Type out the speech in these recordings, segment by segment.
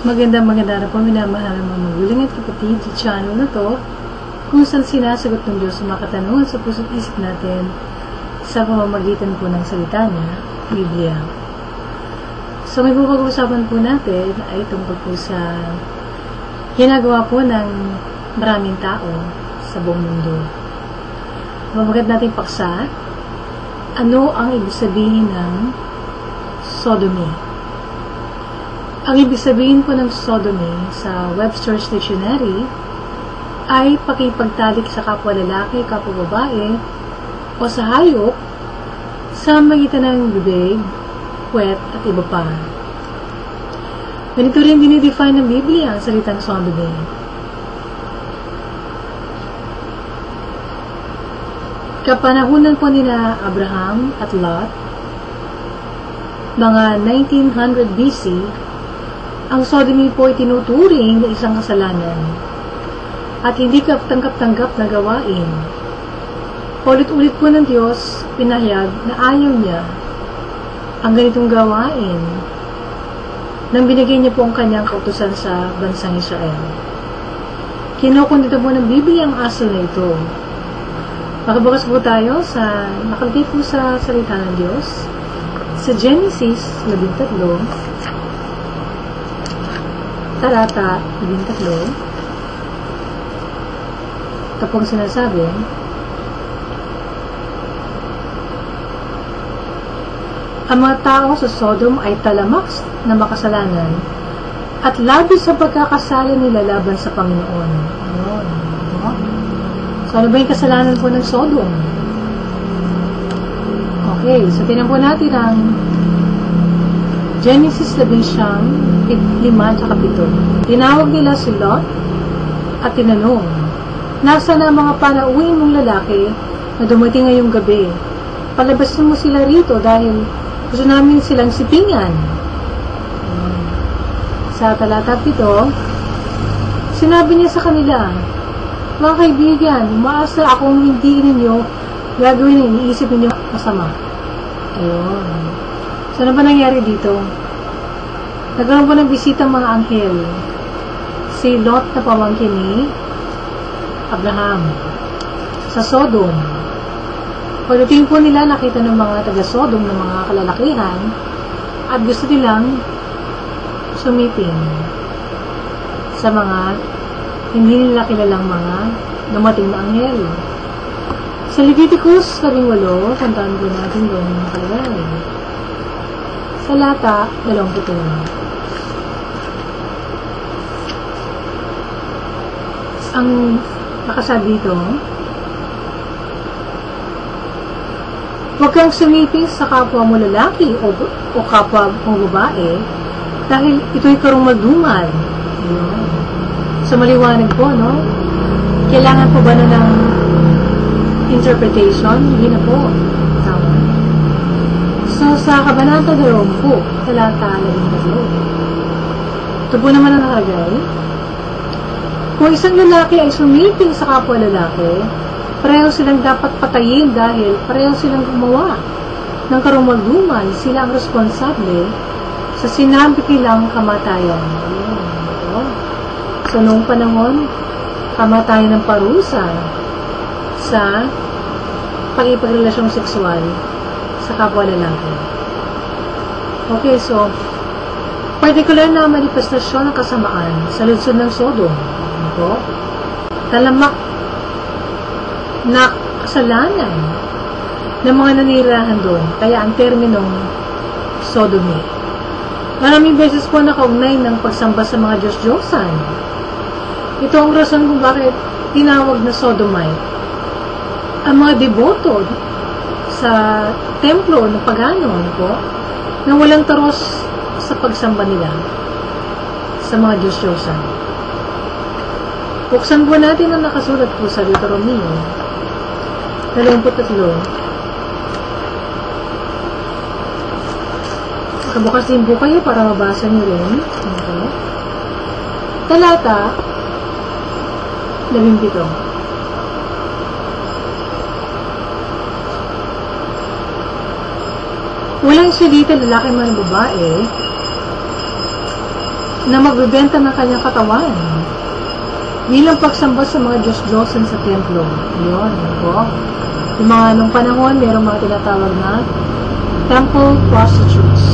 Maganda na po minamahal ng mga magulang at kapatid sa channel na to kung saan sinasagot ng Diyos sa mga katanungan sa puso't isip natin sa pamamagitan po ng salita niya, Biblia. So may pag-uusapan po natin ay tungkol po sa ginagawa po ng maraming tao sa buong mundo. Mabagat natin paksa, ano ang ibig sabihin ng sodomy? Ang ibig sabihin po ng sodomy sa Webster's Dictionary ay pakipagtalik sa kapwa lalaki, kapwa babae, o sa hayop sa magitan ng bibig, puwet, at iba pa. Ganito rin dinidefine ng Biblia ang salitang sodomy. Kapanahunan po nila Abraham at Lot, mga 1900 BC, ang sodomy po ay tinuturing na isang kasalanan at hindi katanggap-tanggap na gawain. Paulit-ulit po ng Diyos pinahayag na ayaw niya ang ganitong gawain nang binigay niya po ang kanyang kautusan sa bansang Israel. Kinukundita po ng Biblia ang asal na ito. Makabukas po tayo sa nakalagay po sa salita ng Diyos sa Genesis 13, talata 13. Ito pong sinasabi, ang mga tao sa Sodom ay talamak na makasalanan at labis sa pagkakasala nila laban sa Panginoon. Ayun. So, ano ba yung kasalanan po ng Sodom? Okay, so tinan po natin ang Genesis 11:5-7. Tinawag nila si Lot at tinanong, "Nasa na mga panauhin mong lalaki na dumating ngayong gabi? Palabasin mo sila rito dahil gusto namin silang sipingan." Sa talata 7, sinabi niya sa kanila, "Mga kaibigan, umaasa akong hindi ninyo gagawin ang iniisip ninyo masama." Ayun. So, ano ba nangyari dito? Nagkaroon po ng bisita mga anghel. Si Lot na pamangkin ni Abraham sa Sodom. Pagdating po nila, nakita ng mga taga-Sodom ng mga kalalakihan at gusto nilang sumiping sa mga hindi nila kilalang mga dumating na anghel. Sa Leviticus 18, tandaan po natin doon nakalagay. Sa lata 21. Ang nakasabi dito, huwag kang sumiping sa kapwa mo lalaki o kapwa mo babae dahil ito'y karungmaldumal. Sa maliwanag po, no? Kailangan po ba na ng interpretation? Hindi na po. Tama. So, sa Kabanata 20, talata 13. Ito po naman ang nakalagay. Kung isang lalaki ay sumiping sa kapwa lalaki, pareho silang dapat patayin dahil pareho silang gumawa ng karumagduman. Sila ang responsable sa sinabi nilang kamatayan. So, noong panahon, kamatayan ng parusa sa pag-ipagrelasyon sexual sa kapwa lalaki. Okay, so, particular na manifestasyon ng kasamaan sa lungsod ng Sodom. Ito, talamak na kasalanan ng mga nanirahan doon. Kaya ang terminong sodomy. Maraming beses po nakaugnay ng pagsamba sa mga Diyos-Diyosan. Ito ang rason kung bakit tinawag na sodomite. Ang mga deboto sa templo ng pagano po, na walang taros sa pagsamba nila sa mga Diyos-Diyosan. Buksan po natin ang nakasulat po sa Deuteronomy 23. Bukas din po kayo para mabasa nyo rin. Okay. Talata 17. Walang salita lalaki man babae na magbebenta ng kanyang katawan bilang pagsamba sa mga Diyos-Diyosan sa templo. Yun, po. Yung mga nung panahon, mayroong mga tinatawag na temple prostitutes.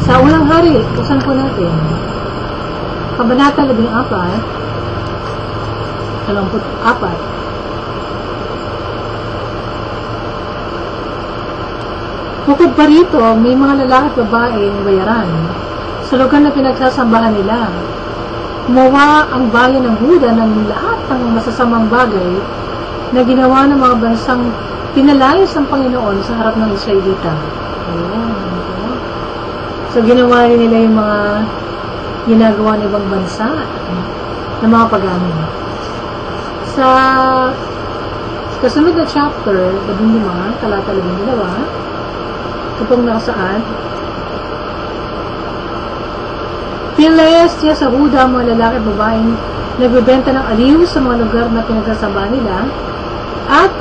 Sa unang hari, usan po natin, Kabanata 14, 24. Bukod pa rito, may mga lalaki at babaeng bayaran sa lugar na pinagsasambahan nila. Gumawa ang bayan ng Huda ng lahat ng masasamang bagay na ginawa ng mga bansang pinalayas ng Panginoon sa harap ng Israelita. So, ginawa rin nila yung mga ginagawa ng ibang bansa ng mga pagano. Sa kasunod na chapter, 15, talata 12, kapag nakasaan, pinalayas niya sa Huda mga lalaki at babaeng nagbebenta ng aliw sa mga lugar na pinagsasamba nila at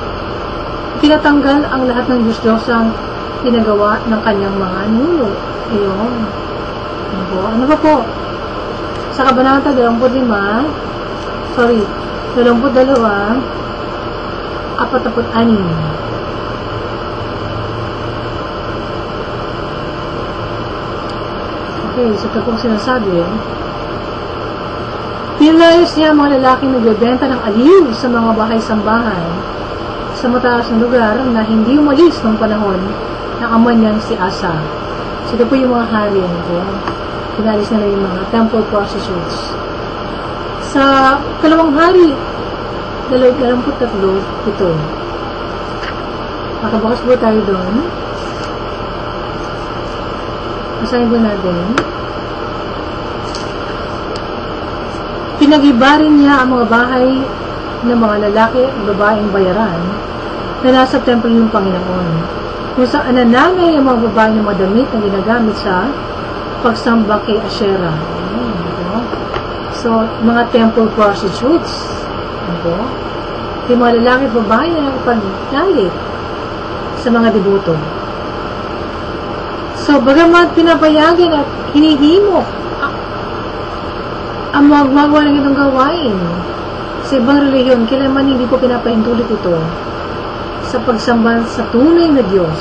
pinatanggal ang lahat ng Diyos-Diyosang pinagawa ng kanyang mga nuno. Ayun. Ano pa po? Sa Kabanata 22, 46. Okay, so ito pong sinasabi, pinalayas niya ang mga lalaking nagbebenta ng aliw sa mga bahay-sambahan sa mataas na lugar na hindi umalis ng panahon ng ama niyang si Asa. So ito po yung mga hari nito. Pinalis na yung mga temple prostitutes. Sa kalawang hari, 23, ito. Makabakas po tayo doon. Masahin po natin. Pinagiba rin niya ang mga bahay ng mga lalaki at babaeng bayaran na nasa templo ng Panginoon, kung saan nanangay ang mga babae ng mga damit na ginagamit sa pagsamba kay Asherah. So, mga temple prostitutes. Yung mga lalaki at babae na nakapagdalit sa mga debuto. So, bagamat pinapayagan at hinihimok ang magagawa ng itong gawain sa ibang reliyon, kailanman hindi po pinapahintulit ito sa pagsamba sa tunay na Diyos.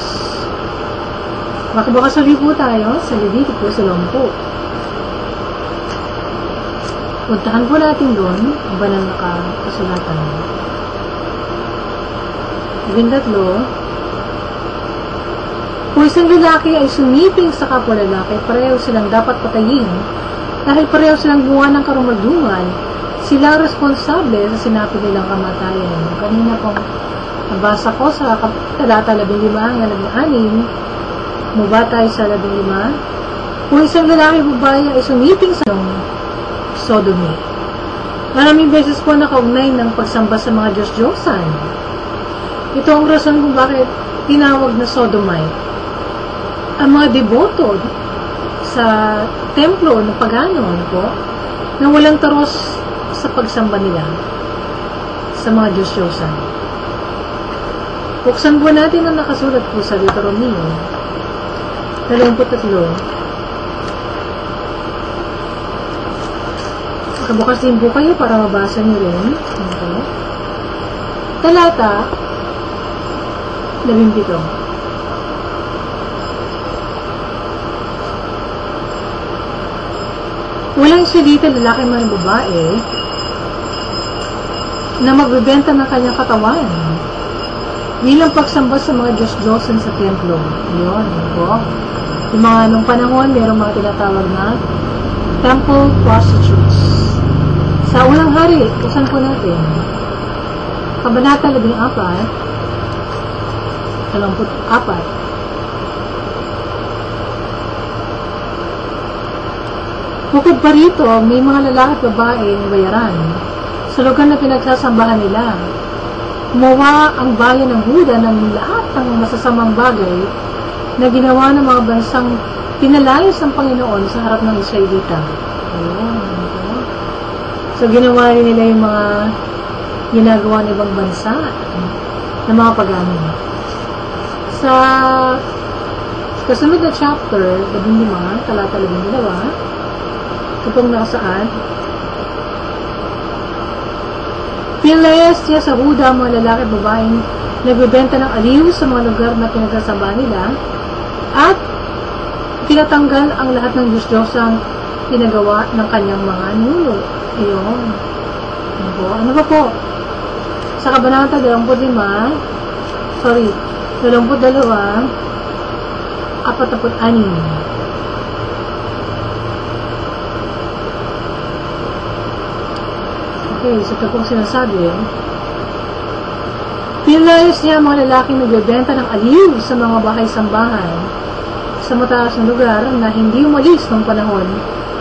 Makabakasali po tayo sa Levitico 10. Puntahan po natin doon ang banal na kasulatan. 13. Kung isang lalaki ay sumiping sa kapwa lalaki, pareho silang dapat patayin. Dahil pareho silang gumawa ng karumaldumal, sila responsable sa sinapi nilang kamatayan. Kanina pong nabasa ko sa talata 15 hanggang 16, mula tayo sa 15. Kung isang lalaki o babae ay sumiping sa sodomy. Maraming beses po nakaugnay ng pagsamba sa mga Diyos-Diyosan. Ito ang rason kung bakit tinawag na sodomite. Ang mga deboto sa templo ng pagano po, na walang taros sa pagsamba nila sa mga Diyos-Diyosan. Buksan po natin ang nakasulat po sa Deuteronomio 23. Nakabukas din po kayo para mabasa nyo rin. Okay. Talata 17. Walang Israelita, lalaki man babae, na magbebenta ng kanyang katawan bilang pagsamba sa mga Diyos-Diyosan sa templo. Yun, po. Yung mga nung panahon, mayroong mga tinatawag na temple prostitutes. Sa unang hari, usan po natin, Kabanata 14, 24. Bukod pa rito, may mga lalaki at babaeng bayaran sa lugar na pinagsasambahan nila. Gumawa ang bayan ng Huda ng lahat ng masasamang bagay na ginawa ng mga bansang pinalayas ng Panginoon sa harap ng Israelita. So, ginawa rin nila yung mga ginagawa ng ibang bansa ng mga pagano. Sa kasunod na chapter, 15, talata 12, Ito pong nakasaad. Pinilayas niya sa Huda ang mga lalaki at babaeng nagbebenta ng aliw sa mga lugar na pinagsasamba nila at tinatanggal ang lahat ng Diyos-Diyosang pinagawa ng kanyang mga nuno. Ayun. Ano ba po? Sa Kabanata 25, 22, 46. Okay, so ito pong sinasabi. Pinilayas niya ang mga lalaking nagbebenta ng aliw sa mga bahay-sambahan sa mataas na lugar na hindi umalis ng panahon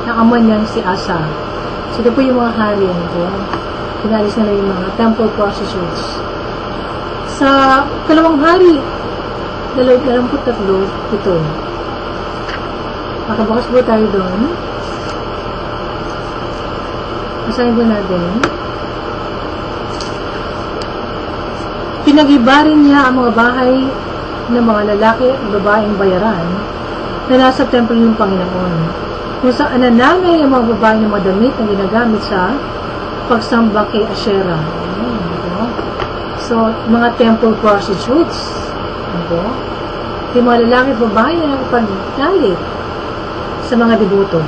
ng ama niyang si Asa. So ito po yung mga hari nito. Pinalis nila yung mga temple prostitutes. Sa kalawang hari, 23, ito. Makabakas po tayo doon. Basahin po natin. Pinag-ibarin niya ang mga bahay ng mga lalaki at babaeng bayaran na nasa templo ng Panginoon, kung saan nananay ang mga babae ng mga damit na ginagamit sa pagsamba kay Asherah. So, mga temple prostitutes. Yung mga lalaki at babae na pagdalit sa mga debuto.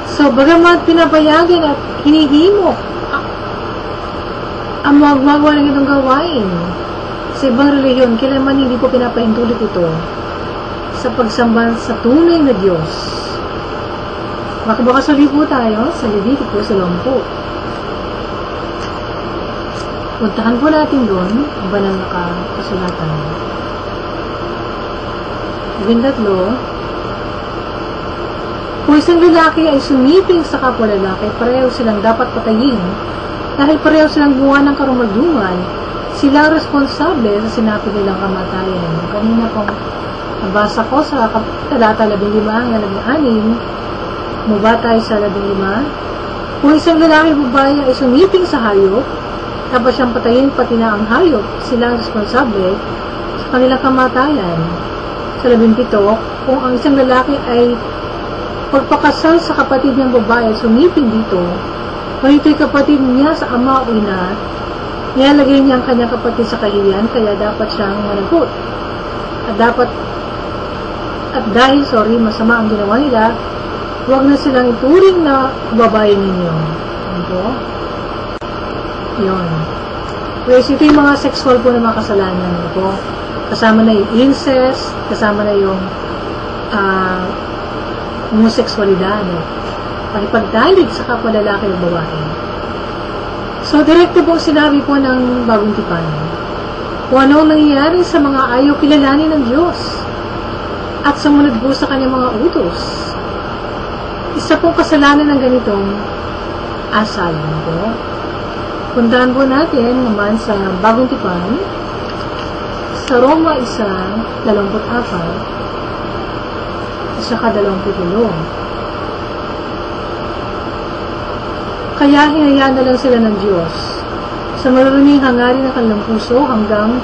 So, bagamat pinapayagan at hinihimok ang magagawa ng itong gawain sa ibang reliyon, kailanman hindi po pinapahintulot ito sa pagsamba sa tunay na Diyos. Makabakasuli po tayo sa Leviticus 10. Puntahan po natin doon ang banal na kasulatan. 13. Kung isang lalaki ay sumiping sa kapwa lalaki, pareho silang dapat patayin. Dahil pareho silang gumawa ng karumalduman, sila responsable sa sinapi nilang kamatayan. Kanina pong nabasa ko sa talata 15 hanggang 16, mula tayo sa 15. Kung isang lalaki o babae ay sumiping sa hayop, dapat siyang patayin pati na ang hayop, sila ang responsable sa kanilang kamatayan. Sa 17, kung ang isang lalaki ay pagpakasal sa kapatid ng babae at sumiping dito, kung ito'y kapatid niya sa ama o ina, nilalagay niya ang kanyang kapatid sa kahiyan, kaya dapat siyang managot. At dahil masama ang ginawa nila, huwag na silang ituring na babae ninyo. Ano? Yun. Whereas ito yung mga sexual po na mga kasalanan. Ano? Kasama na yung incest, kasama na yung homosexualidad. Pakipagdalig sa kapwa lalaki o babae. So, direkto po sinabi po ng Bagong Tipan kung ano ang nangyayari sa mga ayaw kilalanin ng Diyos at sumunod po sa kanyang mga utos. Isa pong kasalanan ng ganitong asal po. Puntahan po natin naman sa Bagong Tipan sa Roma 1:24 at saka 20. Kaya hinayaan na lang sila ng Diyos sa marunong hangarin ng kanilang puso hanggang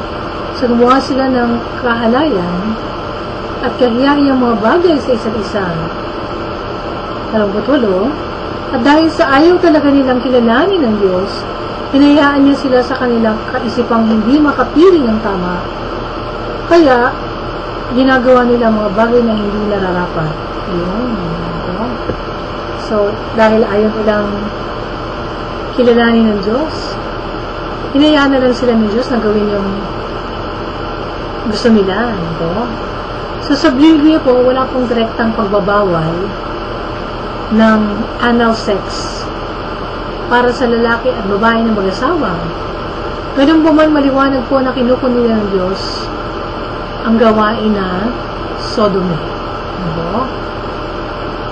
sa gumawa sila ng kahalayan at kahiyayang mga bagay sa isa't isa. 28. At dahil sa ayaw talaga nilang kilalanin ng Diyos, hinayaan niya sila sa kanilang kaisipang hindi makapiling ng tama. Kaya, ginagawa nila mga bagay na hindi nararapat. Yun. So, dahil ayaw nilang kilalanin ng Diyos, hinayaan na lang sila ng Diyos na gawin yung gusto nila. So, sa Biblia po, wala pong direktang pagbabawal ng anal sex para sa lalaki at babae na mag-asawa. Ganun po man maliwanag po na kinukunin ng Diyos ang gawain na sodomy.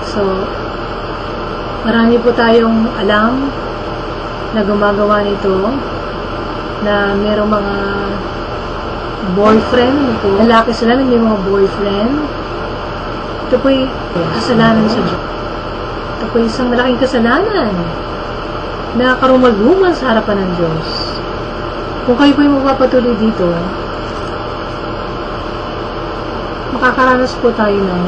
So, marami po tayong alam na gumagawa nito, na merong mga boyfriend, lalaki sila na may mga boyfriend. Ito po'y kasalanan sa Diyos. Ito po'y isang malaking kasalanan na karumalduman sa harapan ng Diyos. Kung kayo po'y magpapatuloy dito, makakaranas po tayo ng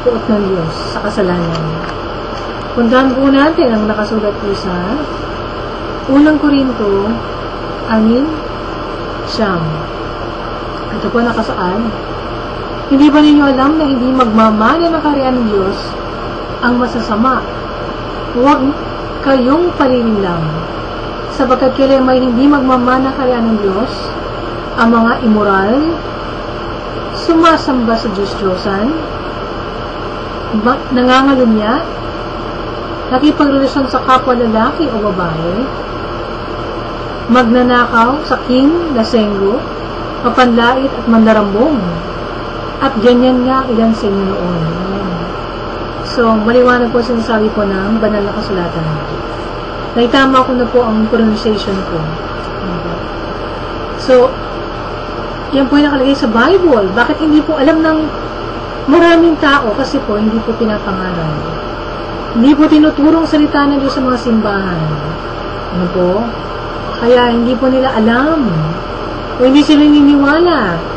puot ng Diyos sa kasalanan. Puntahan po natin ang nakasulat po sa Unang Korinto 6:9. Ito po nakasaad. Hindi ba ninyo alam na hindi magmamana ng kaharian ng Diyos ang masasama? Huwag kayong palinlang, sapagkat kailan may hindi magmamana ng kaharian ng Diyos, ang mga immoral, sumasamba sa Diyos-Diyosan, nangangalunya, nakipagrelasyon sa kapwa lalaki o babae, magnanakaw, saking, lasenggo, mapanlait at mandarambong. At ganyan nga ilan sa inyo noon. So, maliwanag po sinasabi po ng banal na kasulatan. Naitama ko na po ang pronunciation ko. So, yan po yung nakalagay sa Bible. Bakit hindi po alam ng maraming tao? Kasi po, hindi po pinapangaral. Hindi po tinuturong salita ng Diyos sa mga simbahan. Ano po? Kaya hindi po nila alam. O hindi sila niniwala.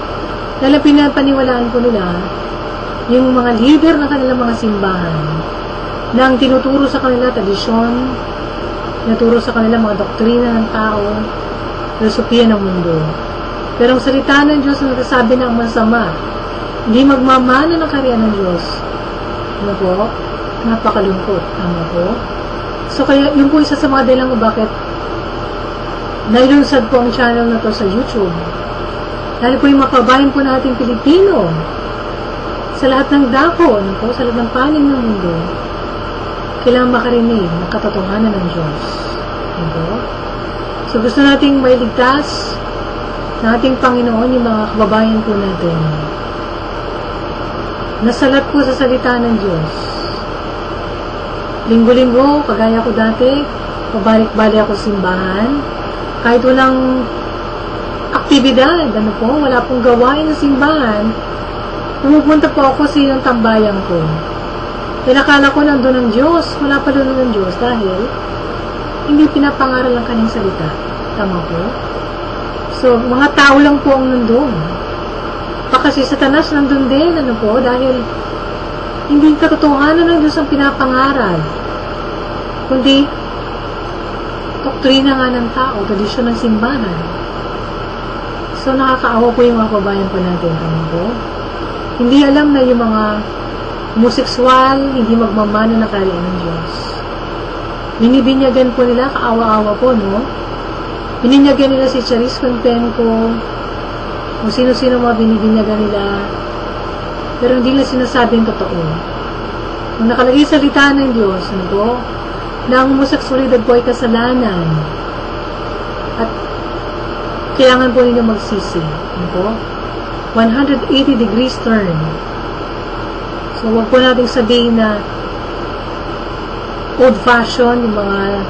Dahil pinapaniwalaan po nila yung mga leader ng kanilang mga simbahan na ang tinuturo sa kanila tradisyon, naturo sa kanila mga doktrina ng tao, filosofiya ng mundo. Pero ang salita ng Diyos na nagsasabi na ang masama, hindi magmamana ng kaharian ng Diyos. Ano po? Napakalungkot. Ano po? So kaya yun po isa sa mga dahilan ko bakit nailunsad po ang channel na to sa YouTube. Dahil po yung makabayan po natin Pilipino sa lahat ng dako, ano po, sa lahat ng panig ng mundo, kailangan makarinig ng katotohanan ng Diyos. Ano po? So gusto nating mailigtas ng ating Panginoon yung mga kababayan po natin. Nasalat po sa salita ng Diyos. Linggo-linggo, kagaya ko dati, pabalik-balik ako sa simbahan. Kahit walang aktibidad, ano po, wala pong gawain sa simbahan, pumupunta po ako sa ilang tambayan ko. Pinakala ko nandun ang Diyos, wala pa doon ng Diyos dahil hindi pinapangaral ang kanyang salita. Tama po? So, mga tao lang po ang nandun. Baka si Satanas nandun din, ano po, dahil hindi katotohanan ng Diyos ang pinapangaral, kundi doktrina nga ng tao, tradisyon ng simbahan. So, nakakaawa po yung mga kabayan po natin. Ano po? Hindi alam na yung mga homoseksual, hindi magmamana na kaharian ng Diyos. Binibinyagan po nila, kaawa-awa po, no? Bininyagan nila si Charis Conpenco, kung sino-sino mga binibinyagan nila, pero hindi nila sinasabi yung totoo. Kung nakalagay sa salita ng Diyos, ano po, na ang homoseksualidad po ay kasalanan, at kailangan po ninyo magsisi. Ano po? 180 degrees turn. So, huwag po nating sabihin na old-fashioned, yung mga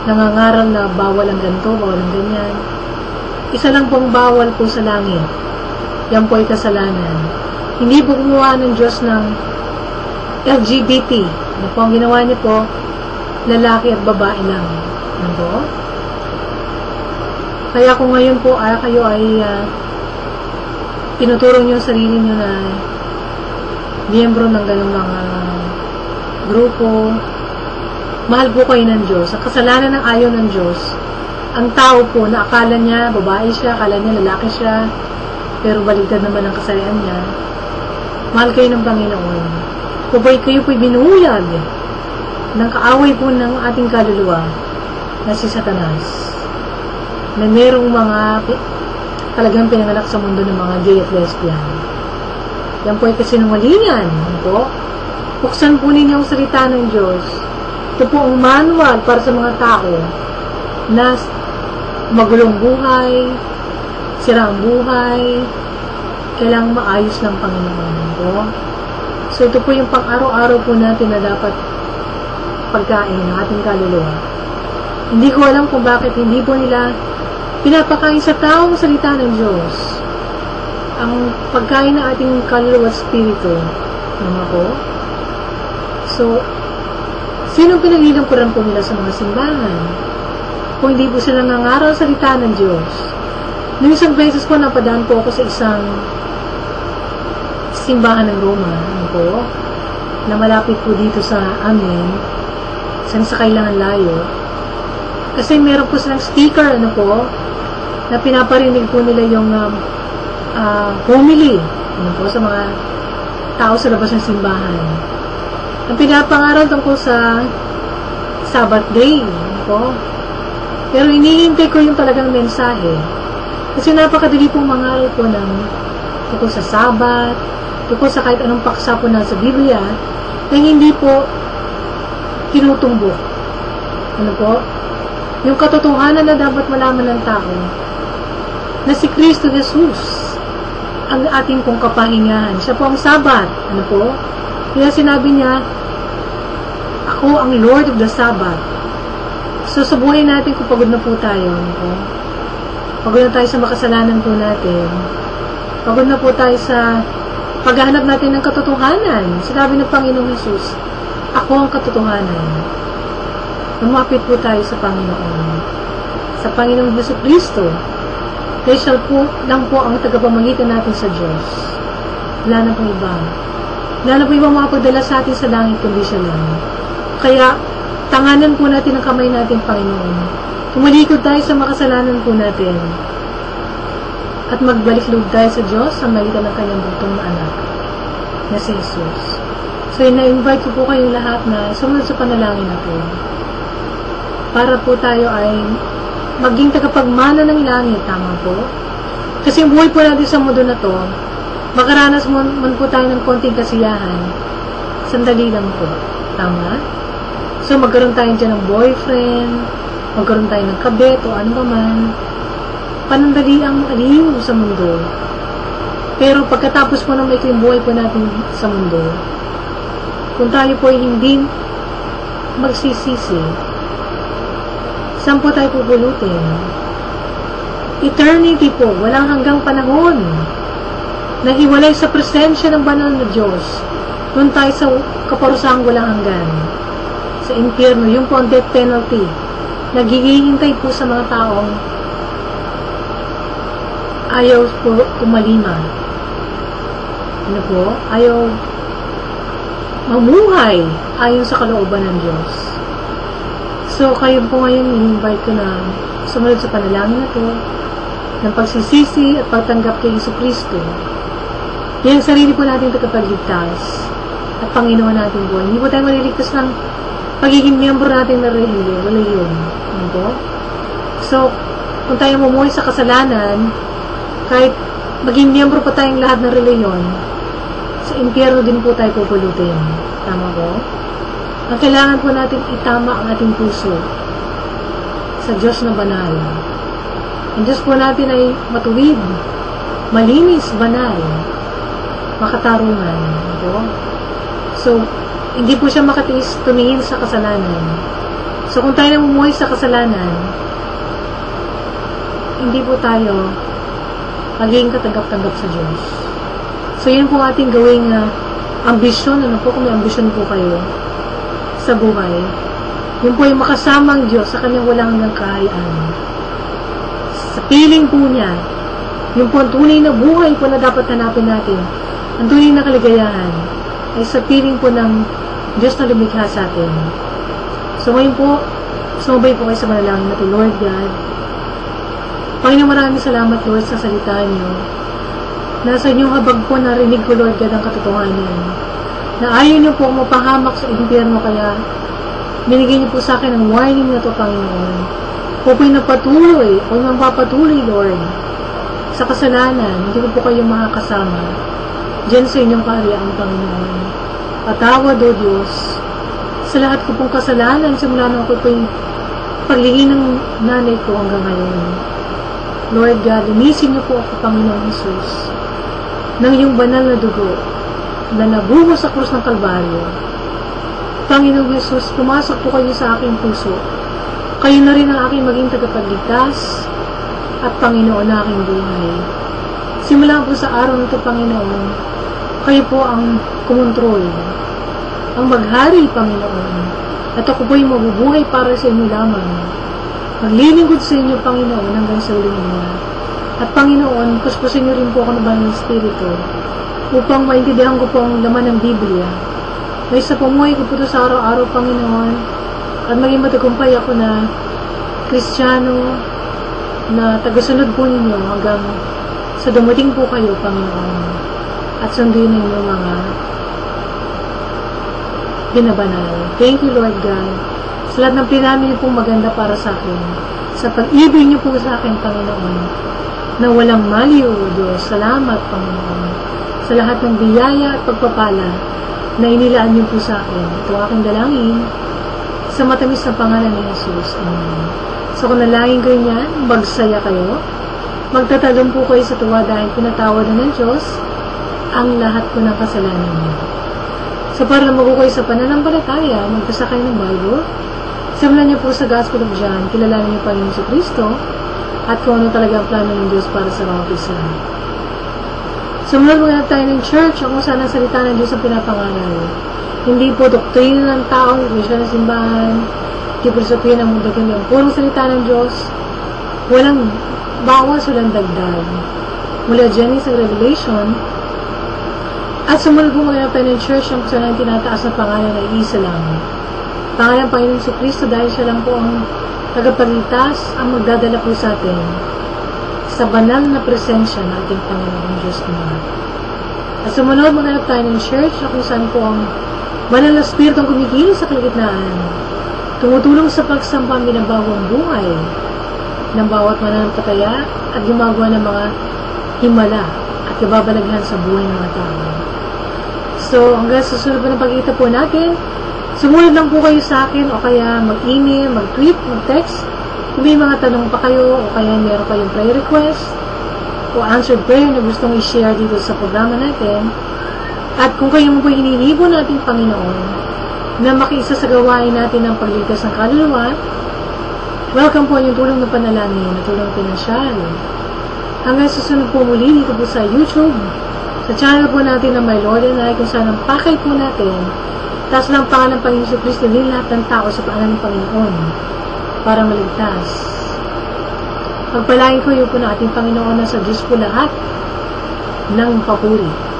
nangangaral na bawal ang ganito, bawal ang ganyan. Isa lang pong bawal po sa langit. Yan po ay kasalanan. Hindi po gumawa ng Diyos ng LGBT. Ano po ang ginawa niyo po? Lalaki at babae lang. Ano po? Kaya kung ngayon po kayo ay tinuturo niyo sarili niyo na miyembro ng ganung mga grupo, mahal po kayo ng Diyos. Ang kasalanan ng ayaw ng Diyos, ang tao po na akala niya babae siya, akala niya lalaki siya, pero baligtad naman ang kasalanan niya, mahal kayo ng Panginoon. Kubay kayo po'y binuhulag ng kaaway po ng ating kaluluwa na si Satanas, na merong mga talagang pinanganak sa mundo ng mga gay at lesbian. Yan po ay kasinungalingan. Ano po? Buksan po ninyo ang salita ng Diyos. Ito po ang manual para sa mga tao na magulong buhay, sirang buhay, kailangang maayos ng Panginoon. Ano po? So ito po yung pang-araw-araw po natin na dapat pagkain ng ating kaluluwa. Hindi ko alam kung bakit hindi po nila pinapakain sa taong salita ng Diyos ang pagkain ng ating kaluluwa at spirito. Ano po? So, sinong pinaglilingkuran po nila sa mga simbahan? Kung hindi po sila nangaral sa salita ng Diyos. Noong isang beses po, napadaan po ako sa isang simbahan ng Roma. Ano po? na malapit po dito sa amin, sa kailangan layo. Kasi meron po silang sticker, na pinaparinig po nila yung homily, sa mga tao sa labas ng simbahan. Ang pinapangaral tungkol sa Sabbath day, Pero hinihintay ko yung talagang mensahe. Kasi napakadali pong mangaral po tungkol sa Sabbath, tungkol sa kahit anong paksa po na sa Biblia, na hindi po tinutumbok. Yung katotohanan na dapat malaman ng tao, na si Kristo Jesus, ang ating pong kapahingahan. Siya po ang Sabbath. Kaya sinabi niya, ako ang Lord of the Sabbath. So, sa buhay natin, kung pagod na po tayo, pagod na tayo sa makasalanan po natin, pagod na po tayo sa paghahanap natin ng katotohanan. Sinabi ng Panginoong Jesus, ako ang katotohanan. Lumapit po tayo sa Panginoon. Sa Panginoong Jesucristo. Kaya siya po lang po ang tagapamagitan natin sa Diyos. Wala na pong iba. Wala na po ibang makapagdala sa atin sa langit kundi siya lang. Kaya, tanganan po natin ang kamay natin, Panginoon. Tumalikod tayo sa makasalanan po natin. At magbalik loob tayo sa Diyos sa magitan ng kanyang bugtong na anak, na si Jesus. So, ina-invite ko po kayong lahat na sumunod sa panalangin na po. Para po tayo ay maging tagapagmana ng langit, tama po? Kasi yung buhay po natin sa mundo na to, makaranas man po tayo ng konting kasiyahan, sandali lang po, tama? So, magkaroon tayo dyan ng boyfriend, magkaroon tayo ng kabet, o ano ba man, panandali ang aliw sa mundo. Pero pagkatapos po ng maikling buhay po natin sa mundo, kung tayo po ay hindi magsisisi, saan po tayo pupulutin? Eternity po, walang hanggang panahon. Nahiwalay sa presensya ng banal na Diyos. Doon tayo sa kaparusahang walang hanggan. Sa impyerno, yung po ang death penalty. Naghihintay po sa mga taong ayaw po kumalima. Ayaw mamuhay ayon sa kalooban ng Diyos. So, kayo po ngayon, i-invite ko na sumunod sa panalangin na to, ng pagsisisi at pagtanggap kay Jesucristo. Yan ang sarili po natin tagapagligtas at Panginoon natin po. Hindi po tayo maliligtas ng pagiging miyembro natin na reliyon. So, kung tayo mumuhay sa kasalanan, kahit maging miyembro pa tayong lahat ng reliyon, sa impyerno din po tayo pupulutin. Tama po? Ang kailangan po natin itama ang ating puso sa Diyos na banal. Ang Diyos po natin ay matuwid, malinis, banal, makatarungan. So, hindi po siya makatiis tumingin sa kasalanan. So, kung tayo namumuhay sa kasalanan, hindi po tayo magiging katanggap-tanggap sa Diyos. So, yun po ating gawing ambisyon. Kung may ambisyon po kayo sa buhay, yun po yung makasama ang Diyos sa kanyang walang hanggang kahayaan. Sa piling po niya, yun po ang tunay na buhay po na dapat hanapin natin. Ang tunay na kaligayahan ay sa piling po ng Diyos na lumikha sa atin. So ngayon po, sumabay po kayo sa manalangin natin. Lord God, Panginoon, maraming salamat, Lord, sa salita niyo. Nasa inyong habag po narinig ko, Lord God, ang katotohanan. Na ayaw niyo po mapahamak sa impyerno, kaya binigay niyo po sa akin ang warning na to, Panginoon. Kung po'y napatuloy, o magpapatuloy, Lord, sa kasalanan, hindi ko po kayo makakasama diyan sa inyong kaharian, Panginoon. Patawad, O Diyos, sa lahat ko pong kasalanan, simula nung ako po'y paglihin ng nanay ko hanggang ngayon. Lord God, linisin niyo po ako, Panginoon Jesus, ng iyong banal na dugo na nabuho sa krus ng Kalbaryo. Panginoong Jesus, pumasok po kayo sa aking puso. Kayo na rin ang aking maging tagapagligtas at Panginoon na aking buhay. Simula po sa araw na ito, Panginoon, kayo po ang kumontrol, ang maghari, Panginoon, at ako po'y mabubuhay para sa inyo lamang. Maglilingkod sa inyo, Panginoon, hanggang sa uling niya. At Panginoon, puspusin niyo rin po ako ng Banal na Espiritu upang maintindihan ko po ang laman ng Biblia, May sa pumuhay ko po ito sa araw-araw, Panginoon, at maging matagumpay ako na Kristiyano na tagasunod po ninyo hanggang sa dumating po kayo, Panginoon, at sundin ninyo mga binabanal. Thank you, Lord God, sa lahat ng pinamin niyo pong maganda para sa akin, sa pag-ibig niyo po sa akin, Panginoon, na walang mali o Diyos. Salamat, Panginoon, sa lahat ng biyaya at pagpapala na inilaan niyo po sa akin. Ito aking dalangin sa matamis na pangalan ni Jesus. Amen. So kung nalangin ko niyan, magsaya kayo, magtatalong po kayo sa tuwa dahil pinatawad na ng Diyos ang lahat po ng kasalanan niyo. So para lumago kayo sa pananampalataya, magbasa kayo ng Bible, simulan niyo po sa Gospel of John, kilalanin niyo pa rin si Kristo, at kung ano talaga ang plano ng Diyos para sa mga isa. Sumunod mga tayo ng church, kung saan ang salita ng Diyos ang pinapangaral. Hindi po doktrina ng tao, iglesia ng simbahan, hindi po sabihin ng mundo, kundi ang purong salita ng Diyos, walang bawas, walang dagdag. Mula Genesis sa Revelation, at sumunod po mga tayo ng church, kung saan ang tinataas na pangalan ay isa lang. Pangalan Panginoon sa Kristo dahil siya lang po ang tagapagligtas, ang magdadala po sa atin sa banal na presensya ng ating Panginoon Diyos naman. At sumunod, maghanap tayo ng church na kung saan po ang banal na spiritong kumikilos sa kalagitnaan, tumutulong sa pagsamba ang binabagong buhay ng bawat mananampataya at gumagawa ng mga himala at kababalaghan sa buhay ng mga tao. So, hanggang sa susunod po ng pag-iita po natin, sumunod lang po kayo sa akin o kaya mag-email, mag-tweet, mag-text. Kung may mga tanong pa kayo o kaya meron kayong prayer request o answered prayer na gustong i-share dito sa programa natin. At kung kayo mo po hinilibo natin, Panginoon, na makiisa sa gawain natin ng pagligtas ng kaluluwa, welcome po yung tulong ng panalangin na tulong pinansyal. Hanggang susunod po muli dito po sa YouTube, sa channel po natin na My Lord and I, kung saan ang pakay po natin, taas lang pangalan ng Panginoon Kristo din lahat ng tao sa pangalan ng Panginoon para maligtas. Pagpalain ko yun po na ating Panginoon na sa Diyos po lahat ng papuri.